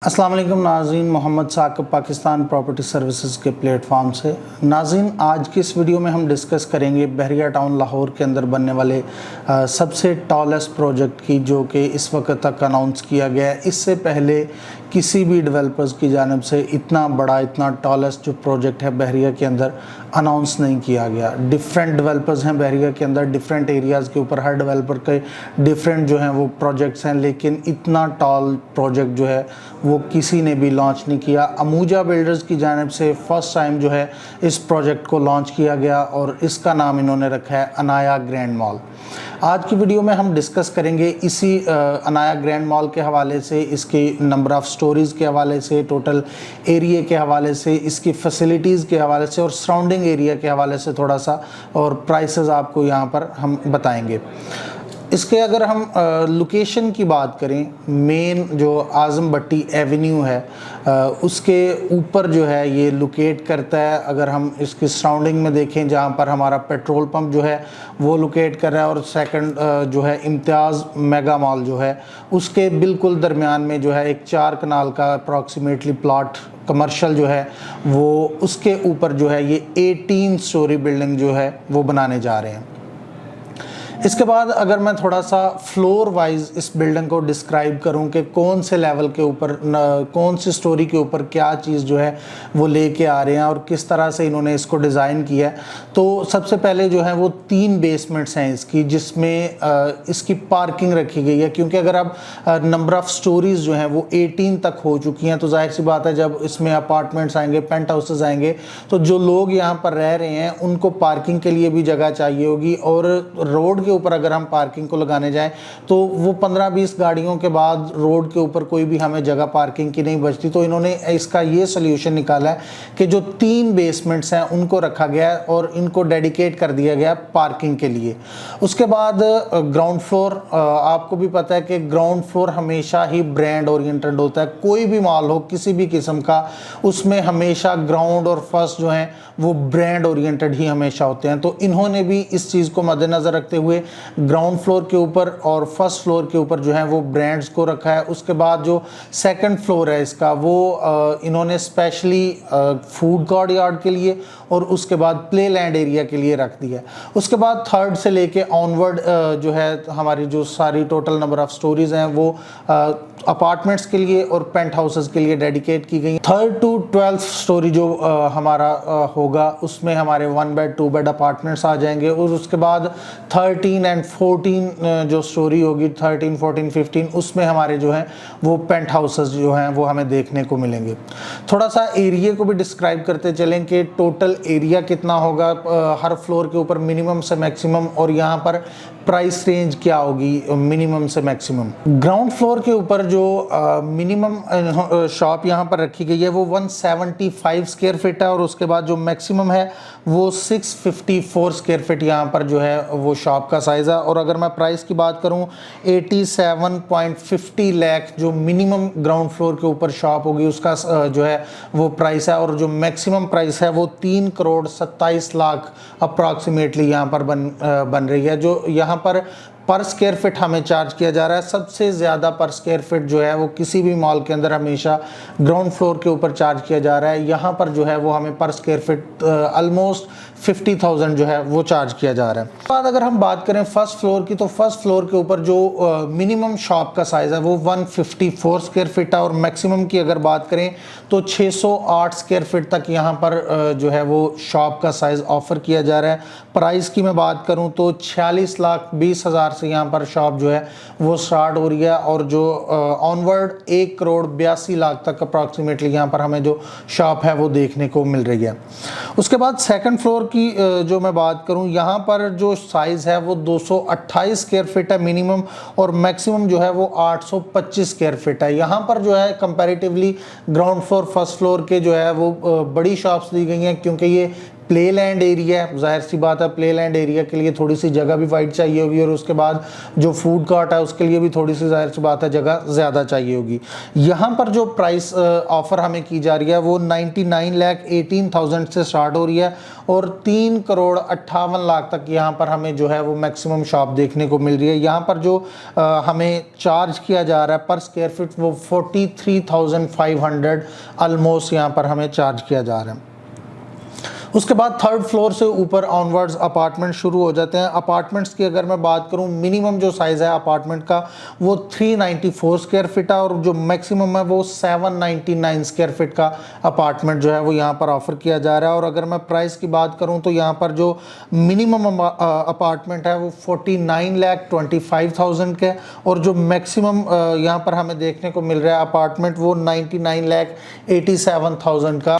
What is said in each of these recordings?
अस्सलाम वालेकुम नाज़रीन, मोहम्मद साकिब पाकिस्तान प्रॉपर्टी सर्विसेज के प्लेटफॉर्म से। नाज़रीन, आज की इस वीडियो में हम डिस्कस करेंगे बहरिया टाउन लाहौर के अंदर बनने वाले सबसे टॉलेस्ट प्रोजेक्ट की, जो कि इस वक्त तक अनाउंस किया गया है। इससे पहले किसी भी डेवलपर्स की जानिब से इतना बड़ा, इतना टॉलेस्ट जो प्रोजेक्ट है बहरिया के अंदर अनाउंस नहीं किया गया। डिफरेंट डेवलपर्स हैं बहरिया के अंदर, डिफरेंट एरियाज़ के ऊपर, हर डेवलपर के डिफरेंट जो हैं वो प्रोजेक्ट्स हैं, लेकिन इतना टॉल प्रोजेक्ट जो है वो किसी ने भी लॉन्च नहीं किया। अमूजा बिल्डर्स की जानिब से फर्स्ट टाइम जो है इस प्रोजेक्ट को लॉन्च किया गया और इसका नाम इन्होंने रखा है अनाया ग्रैंड मॉल। आज की वीडियो में हम डिस्कस करेंगे इसी अनाया ग्रैंड मॉल के हवाले से, इसकी नंबर ऑफ़ स्टोरीज़ के हवाले से, टोटल एरिया के हवाले से, इसकी फैसिलिटीज़ के हवाले से और सराउंडिंग एरिया के हवाले से थोड़ा सा, और प्राइसेस आपको यहाँ पर हम बताएंगे। इसके अगर हम लोकेशन की बात करें, मेन जो आज़म भट्टी एवेन्यू है उसके ऊपर जो है ये लोकेट करता है। अगर हम इसकी सराउंडिंग में देखें, जहाँ पर हमारा पेट्रोल पंप जो है वो लोकेट कर रहा है, और सेकंड जो है इम्तियाज़ मेगा मॉल जो है उसके बिल्कुल दरमियान में जो है एक 4 कनाल का अप्रॉक्सीमेटली प्लॉट कमर्शियल जो है वो, उसके ऊपर जो है ये 18 स्टोरी बिल्डिंग जो है वो बनाने जा रहे हैं। इसके बाद अगर मैं थोड़ा सा फ्लोर वाइज इस बिल्डिंग को डिस्क्राइब करूं कि कौन से लेवल के ऊपर, कौन सी स्टोरी के ऊपर क्या चीज़ जो है वो लेके आ रहे हैं और किस तरह से इन्होंने इसको डिज़ाइन किया है, तो सबसे पहले जो है वो 3 बेसमेंट्स हैं इसकी, जिसमें इसकी पार्किंग रखी गई है। क्योंकि अगर अब नंबर ऑफ़ स्टोरीज़ जो हैं वो 18 तक हो चुकी हैं, तो जाहिर सी बात है जब इसमें अपार्टमेंट्स आएंगे, पेंट हाउसेस आएंगे, तो जो लोग यहाँ पर रह रहे हैं उनको पार्किंग के लिए भी जगह चाहिए होगी। और रोड के ऊपर अगर हम पार्किंग को लगाने जाएं तो वो 15-20 गाड़ियों के बाद रोड के ऊपर कोई भी हमें जगह पार्किंग की नहीं बचती। तो इन्होंने इसका ये सोल्यूशन निकाला है कि जो 3 बेसमेंट्स हैं उनको रखा गया है और इनको डेडिकेट कर दिया गया पार्किंग के लिए। उसके बाद ग्राउंड फ्लोर, आपको भी पता है कि ग्राउंड फ्लोर हमेशा ही ब्रांड ओरिएंटेड होता है। कोई भी मॉल हो किसी भी किस्म का, उसमें हमेशा ग्राउंड और फर्स्ट जो है वो ब्रांड ओरिएंटेड ही हमेशा होते हैं। तो इन्होंने भी इस चीज़ को मद्देनज़र रखते हुए ग्राउंड फ्लोर के ऊपर और फर्स्ट फ्लोर के ऊपर जो है वो ब्रांड्स को रखा है। उसके बाद जो सेकंड फ्लोर है इसका, वो इन्होंने स्पेशली फूड कोर्ट यार्ड के लिए और उसके बाद प्ले लैंड एरिया के लिए रख दिया है। उसके बाद थर्ड से लेके ऑनवर्ड जो है हमारी जो सारी टोटल नंबर ऑफ़ स्टोरीज़ हैं वो अपार्टमेंट्स के लिए और पेंट हाउसेस के लिए डेडिकेट की गई। 3rd to 12th स्टोरी जो हमारा होगा उसमें हमारे 1 बेड 2 बेड अपार्टमेंट्स आ जाएंगे। और उसके बाद 13 एंड 14 जो स्टोरी होगी, 13, 14, 15, उसमें हमारे जो हैं वो पेंट हाउसेस जो हैं वो हमें देखने को मिलेंगे। थोड़ा सा एरिया को भी डिस्क्राइब करते चलें कि टोटल एरिया कितना होगा हर फ्लोर के ऊपर, मिनिमम से मैक्सिमम, और यहाँ पर प्राइस रेंज क्या होगी मिनिमम से मैक्सिमम। ग्राउंड फ्लोर के ऊपर जो मिनिमम शॉप यहाँ पर रखी गई है वो 175 स्क्वायर फीट है, और उसके बाद जो मैक्सिमम है वो 654 स्क्वायर फीट यहाँ पर जो है वो शॉप का साइज़ है। और अगर मैं प्राइस की बात करूँ, 87.50 लाख जो मिनिमम ग्राउंड फ्लोर के ऊपर शॉप होगी उसका जो है वो प्राइस है, और जो मैक्सिमम प्राइस है वो 3 करोड़ 27 लाख अप्रॉक्सीमेटली यहाँ पर बन रही है। जो यहाँ पर स्क्वायर फिट हमें चार्ज किया जा रहा है, सबसे ज़्यादा पर स्क्वायर फिट जो है वो किसी भी मॉल के अंदर हमेशा ग्राउंड फ्लोर के ऊपर चार्ज किया जा रहा है। यहाँ पर जो है वो हमें पर स्क्वायर फिट ऑलमोस्ट 50,000 जो है वो चार्ज किया जा रहा है। बाद अगर हम बात करें फर्स्ट फ्लोर की, तो फर्स्ट फ्लोर के ऊपर जो मिनिमम शॉप का साइज़ है वो 154 स्क्वायर फिट है, और मैक्सिमम की अगर बात करें तो 608 स्क्वायर फिट तक यहाँ पर जो है वो शॉप का साइज़ ऑफ़र किया जा रहा है। प्राइस की मैं बात करूँ तो 46,20,000 से यहाँ पर शॉप जो है वो स्टार्ट हो रही है, और जो ऑनवर्ड 1 करोड़ 82 लाख तक अप्रॉक्सीमेटली यहाँ पर हमें जो शॉप है वो देखने को मिल रही है। उसके बाद सेकंड फ्लोर की जो मैं बात करूँ, यहाँ पर जो साइज़ है वो 228 स्क्वायर फिट है मिनिमम, और मैक्सिमम जो है वो 825 स्क्वायर फिट है। यहाँ पर जो है comparatively ground floor first floor के जो है वो बड़ी शॉप्स दी गई हैं, क्योंकि ये प्ले लैंड एरिया है, जाहिर सी बात है प्ले लैंड एरिया के लिए थोड़ी सी जगह भी वाइड चाहिए होगी, और उसके बाद जो फूड कोर्ट है उसके लिए भी थोड़ी सी जाहिर सी बात है जगह ज़्यादा चाहिए होगी। यहाँ पर जो प्राइस ऑफ़र हमें की जा रही है वो 99,18,000 से स्टार्ट हो रही है, और 3,58,00,000 तक यहाँ पर हमें जो है वो मैक्सिमम शॉप देखने को मिल रही है। यहाँ पर जो हमें चार्ज किया जा रहा है पर स्क्वायर फीट वो 43,500 ऑलमोस्ट यहाँ पर हमें चार्ज किया जा रहा है। उसके बाद थर्ड फ्लोर से ऊपर ऑनवर्ड्स अपार्टमेंट शुरू हो जाते हैं। अपार्टमेंट्स की अगर मैं बात करूं, मिनिमम जो साइज़ है अपार्टमेंट का वो 394 स्क्वायर फीट है, और जो मैक्सिमम है वो 799 स्क्वायर फीट का अपार्टमेंट जो है वो यहाँ पर ऑफ़र किया जा रहा है। और अगर मैं प्राइस की बात करूँ तो यहाँ पर जो मिनिमम अपार्टमेंट है वो 49,25,000 के, और जो मैक्सिमम यहाँ पर हमें देखने को मिल रहा है अपार्टमेंट वो 99,87,000 का।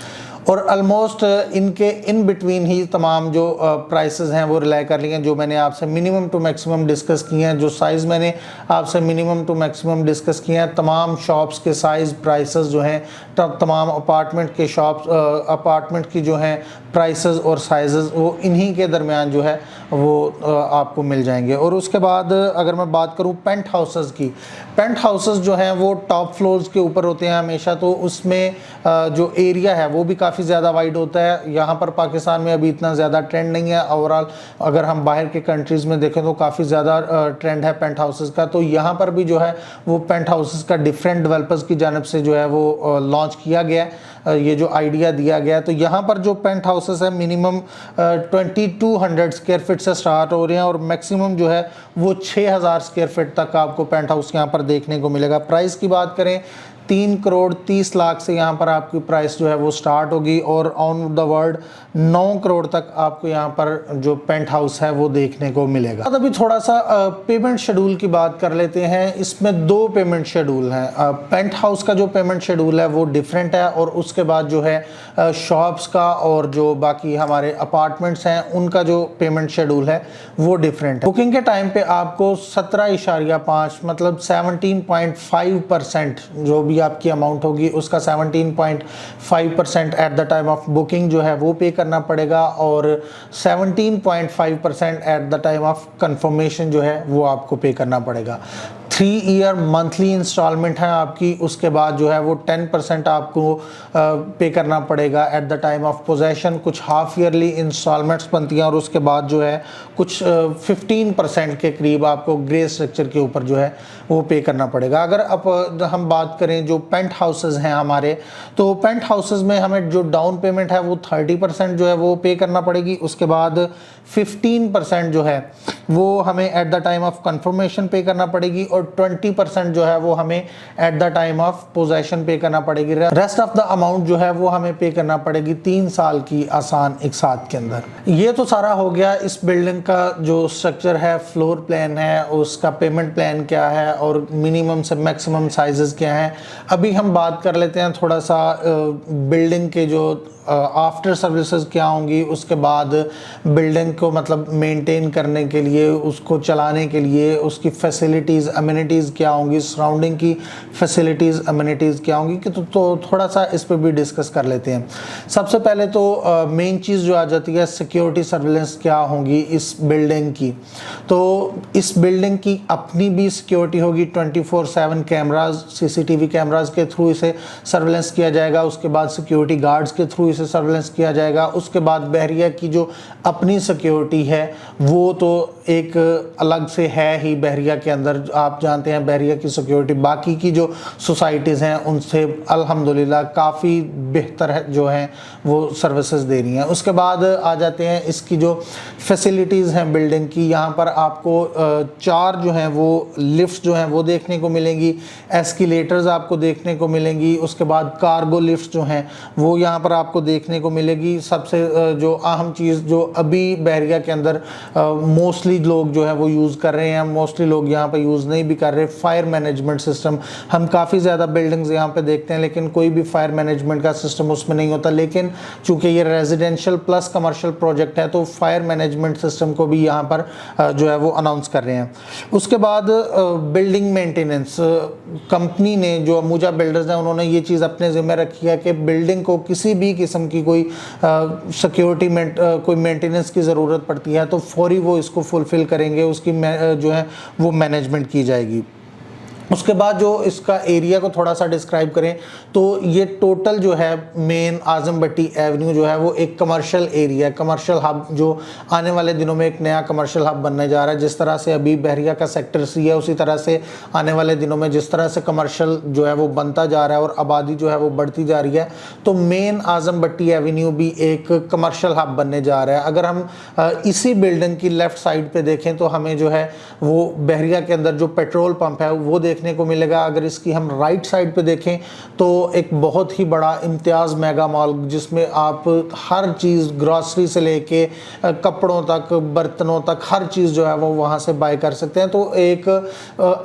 और ऑलमोस्ट इनके इन बिटवीन ही तमाम जो प्राइसेस हैं वो रिलाई कर लिए हैं, जो मैंने आपसे मिनिमम टू मैक्सिमम डिस्कस किए हैं, जो साइज़ मैंने आपसे मिनिमम टू मैक्सिमम डिस्कस किए हैं। तमाम शॉप्स के साइज़ प्राइसेस जो हैं, तमाम अपार्टमेंट के शॉप्स अपार्टमेंट की जो हैं प्राइसेस और साइज़ेस वो इन्हीं के दरमियान जो है वो आपको मिल जाएंगे। और उसके बाद अगर मैं बात करूँ पेंट हाउसेस की, पेंट हाउसेस जो हैं वो टॉप फ्लोर्स के ऊपर होते हैं हमेशा, तो उसमें जो एरिया है वो भी काफ़ी ज़्यादा वाइड होता है। यहाँ पर पाकिस्तान में अभी इतना ज़्यादा ट्रेंड नहीं है, ओवरऑल अगर हम बाहर के कंट्रीज़ में देखें तो काफ़ी ज़्यादा ट्रेंड है पेंट हाउसेस का। तो यहाँ पर भी जो है वो पेंट हाउसेस का डिफरेंट डेवलपर्स की जानिब से जो है वो लॉन्च किया गया है, ये जो आइडिया दिया गया है। तो यहाँ पर जो पेंट हाउसेस है मिनिमम 2200 स्क्वायर फीट से स्टार्ट हो रहे हैं, और मैक्सिमम जो है वो 6000 स्क्वायर फीट तक आपको पेंट हाउस यहाँ पर देखने को मिलेगा। प्राइस की बात करें 3,30,00,000 से यहाँ पर आपकी प्राइस जो है वो स्टार्ट होगी, और ऑन द वर्ल्ड 9 करोड़ तक आपको यहाँ पर जो पेंट हाउस है वो देखने को मिलेगा। अब अभी थोड़ा सा पेमेंट शेड्यूल की बात कर लेते हैं। इसमें 2 पेमेंट शेड्यूल हैं। पेंट हाउस का जो पेमेंट शेड्यूल है वो डिफरेंट है, और उसके बाद जो है शॉप्स का और जो बाकी हमारे अपार्टमेंट्स हैं उनका जो पेमेंट शेड्यूल है वो डिफरेंट है। बुकिंग के टाइम पे आपको 17.5 मतलब 17.5% जो भी आपकी अमाउंट होगी उसका 17.5% at the time of booking जो है वो पे करना पड़ेगा, और 17.5% at the time of confirmation जो है वो आपको पे करना पड़ेगा। 3 ईयर मंथली इंस्टॉलमेंट है आपकी, उसके बाद जो है वो 10% आपको पे करना पड़ेगा at the time of possession. कुछ हाफ ईयरली इंस्टॉलमेंट्स बनती हैं, और उसके बाद जो है कुछ 15% के करीब आपको ग्रे स्ट्रक्चर के ऊपर जो है वो पे करना पड़ेगा। अगर अब हम बात करें जो पेंट हाउसेस हैं हमारे, तो पेंट हाउसेस में हमें जो डाउन पेमेंट है वो 30% जो है वो पे करना पड़ेगी। उसके बाद 15% जो है वो हमें at the time of confirmation पे करना पड़ेगी, और 20% जो है वो हमें at the time of possession पे करना पड़ेगी। रेस्ट ऑफ द अमाउंट जो है वो हमें पे करना पड़ेगी 3 साल की आसान एक साथ के अंदर। ये तो सारा हो गया इस बिल्डिंग का जो स्ट्रक्चर है, फ्लोर प्लान है, उसका पेमेंट प्लान क्या है और मिनिमम से मैक्सिमम साइजेस क्या हैं। अभी हम बात कर लेते हैं थोड़ा सा बिल्डिंग के जो आफ्टर सर्विसेज क्या होंगी, उसके बाद बिल्डिंग को मतलब मेंटेन करने के लिए, उसको चलाने के लिए उसकी फैसिलिटीज़ अम्यूनिटीज़ क्या होंगी, सराउंडिंग की फैसिलिटीज़ अम्यूनिटीज़ क्या होंगी कि तो थोड़ा सा इस पर भी डिस्कस कर लेते हैं। सबसे पहले तो मेन चीज़ जो आ जाती है सिक्योरिटी सर्विलेंस क्या होंगी इस बिल्डिंग की। तो इस बिल्डिंग की अपनी भी सिक्योरिटी होगी, 24/7 कैमराज CCTV कैमराज के थ्रू इसे सर्विलेंस किया जाएगा। उसके बाद सिक्योरिटी गार्ड्स के थ्रू इसे सर्विलेंस किया जाएगा। उसके बाद बहरिया की जो अपनी सिक्योरिटी है वो तो एक अलग से है ही बहरिया के अंदर। आप जानते हैं बहरिया की सिक्योरिटी बाकी की जो सोसाइटीज़ हैं उनसे अल्हम्दुलिल्लाह काफ़ी बेहतर है जो हैं वो सर्विसेज दे रही हैं। उसके बाद आ जाते हैं इसकी जो फैसिलिटीज़ हैं बिल्डिंग की। यहाँ पर आपको 4 जो हैं वो लिफ्ट जो हैं वो देखने को मिलेंगी, एस्केलेटर्स आपको देखने को मिलेंगी। उसके बाद कार्गो लिफ्ट जो हैं वो यहाँ पर आपको देखने को मिलेगी। सबसे जो अहम चीज़ जो अभी बहरिया के अंदर मोस्टली मोस्टली लोग जो है वो यूज़ कर रहे हैं, मोस्टली लोग यहाँ पे यूज़ नहीं भी कर रहे। फायर मैनेजमेंट सिस्टम, हम काफ़ी ज़्यादा बिल्डिंग्स यहाँ पे देखते हैं लेकिन कोई भी फायर मैनेजमेंट का सिस्टम उसमें नहीं होता, लेकिन चूँकि ये रेजिडेंशियल प्लस कमर्शियल प्रोजेक्ट है तो फायर मैनेजमेंट सिस्टम को भी यहाँ पर जो है वो अनाउंस कर रहे हैं। उसके बाद बिल्डिंग मेंटेनेंस, कंपनी ने जो अमूजा बिल्डर्स हैं उन्होंने ये चीज़ अपने ज़िम्मे रखी है कि बिल्डिंग को किसी भी किस्म की कोई सिक्योरिटी कोई मेंटेनेंस की ज़रूरत पड़ती है तो फौरी वो इसको फुलफ़िल करेंगे, उसकी जो है वो मैनेजमेंट की जाएगी। उसके बाद जो इसका एरिया को थोड़ा सा डिस्क्राइब करें तो ये टोटल जो है मेन आज़म भट्टी एवेन्यू जो है वो एक कमर्शियल एरिया, कमर्शियल हब जो आने वाले दिनों में एक नया कमर्शियल हब बनने जा रहा है। जिस तरह से अभी बहरिया का सेक्टर सी है उसी तरह से आने वाले दिनों में जिस तरह से कमर्शियल जो है वो बनता जा रहा है और आबादी जो है वो बढ़ती जा रही है तो मेन आज़म भट्टी एवेन्यू भी एक कमर्शियल हब बनने जा रहा है। अगर हम इसी बिल्डिंग की लेफ़्ट साइड पर देखें तो हमें जो है वो बहरिया के अंदर जो पेट्रोल पंप है वो देखने को मिलेगा। अगर इसकी हम राइट साइड पे देखें तो एक बहुत ही बड़ा इम्तियाज़ मेगा मॉल जिसमें आप हर चीज़ ग्रॉसरी से लेके कपड़ों तक बर्तनों तक हर चीज़ जो है वो वहाँ से बाय कर सकते हैं। तो एक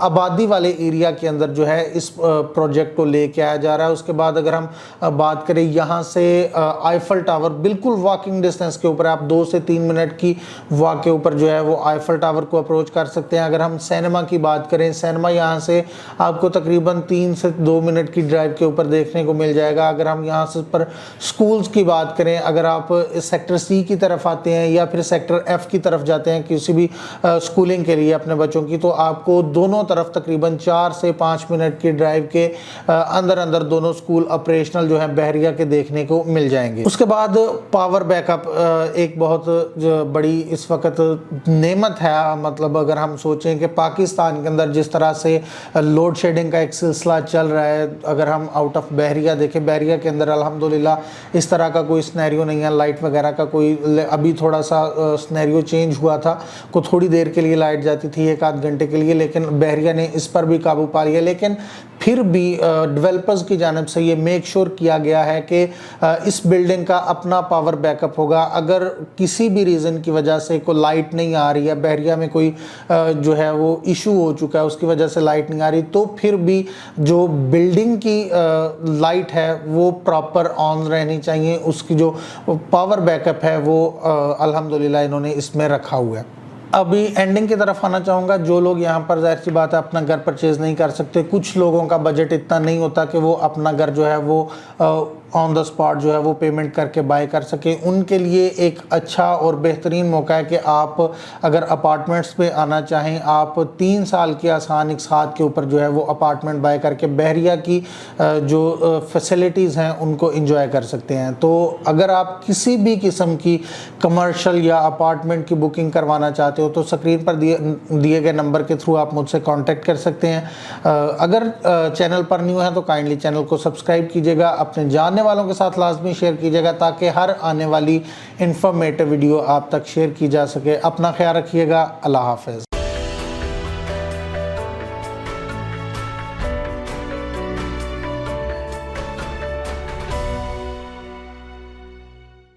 आबादी वाले एरिया के अंदर जो है इस प्रोजेक्ट को लेके आया जा रहा है। उसके बाद अगर हम बात करें यहाँ से आईफल टावर बिल्कुल वॉकिंग डिस्टेंस के ऊपर, आप 2 से 3 मिनट की वॉक के ऊपर जो है वो आईफल टावर को अप्रोच कर सकते हैं। अगर हम सिनेमा की बात करें, सिनेमा यहाँ से आपको तकरीबन 3 से 2 मिनट की ड्राइव के ऊपर देखने को मिल जाएगा। अगर हम यहाँ से पर स्कूल्स की बात करें, अगर आप सेक्टर सी की तरफ आते हैं या फिर सेक्टर एफ की तरफ जाते हैं किसी भी स्कूलिंग के लिए अपने बच्चों की, तो आपको दोनों तरफ तकरीबन 4 से 5 मिनट की ड्राइव के अंदर अंदर दोनों स्कूल ऑपरेशनल जो है बहरिया के देखने को मिल जाएंगे। उसके बाद पावर बैकअप एक बहुत बड़ी इस वक्त नेमत है। मतलब अगर हम सोचें कि पाकिस्तान के अंदर जिस तरह से लोड शेडिंग का एक सिलसिला चल रहा है, अगर हम आउट ऑफ बहरिया देखें, बहरिया के अंदर अल्हम्दुलिल्लाह इस तरह का कोई स्नैरियो नहीं है, लाइट वगैरह का कोई, अभी थोड़ा सा स्नैरियो चेंज हुआ था को थोड़ी देर के लिए लाइट जाती थी 1-8 घंटे के लिए, लेकिन बहरिया ने इस पर भी काबू पा लिया। लेकिन फिर भी डेवलपर्स की जानिब से ये मेक श्योर किया गया है कि इस बिल्डिंग का अपना पावर बैकअप होगा। अगर किसी भी रीज़न की वजह से कोई लाइट नहीं आ रही है, बहरिया में कोई जो है वो इशू हो चुका है उसकी वजह से लाइट नहीं आ रही, तो फिर भी जो बिल्डिंग की लाइट है वो प्रॉपर ऑन रहनी चाहिए। उसकी जो पावर बैकअप है वो अल्हम्दुलिल्लाह इन्होंने इसमें रखा हुआ है। अभी एंडिंग की तरफ आना चाहूँगा। जो लोग यहाँ पर ज़ाहिर सी बात है अपना घर परचेज़ नहीं कर सकते, कुछ लोगों का बजट इतना नहीं होता कि वो अपना घर जो है वो ऑन द स्पॉट जो है वो पेमेंट करके बाय कर सके, उनके लिए एक अच्छा और बेहतरीन मौका है कि आप अगर अपार्टमेंट्स पे आना चाहें, आप 3 साल की आसान एक साथ के ऊपर जो है वो अपार्टमेंट बाय करके बहरिया की जो फैसिलिटीज़ हैं उनको इंजॉय कर सकते हैं। तो अगर आप किसी भी किस्म की कमर्शियल या अपार्टमेंट की बुकिंग करवाना चाहते हो तो स्क्रीन पर दिए गए नंबर के थ्रू आप मुझसे कॉन्टैक्ट कर सकते हैं। अगर चैनल पर न्यू है तो काइंडली चैनल को सब्सक्राइब कीजिएगा, अपने जानने वालों के साथ लाजमी शेयर कीजिएगा ताकि हर आने वाली इंफॉर्मेटिव वीडियो आप तक शेयर की जा सके। अपना ख्याल रखिएगा। अल्लाह हाफ़िज़।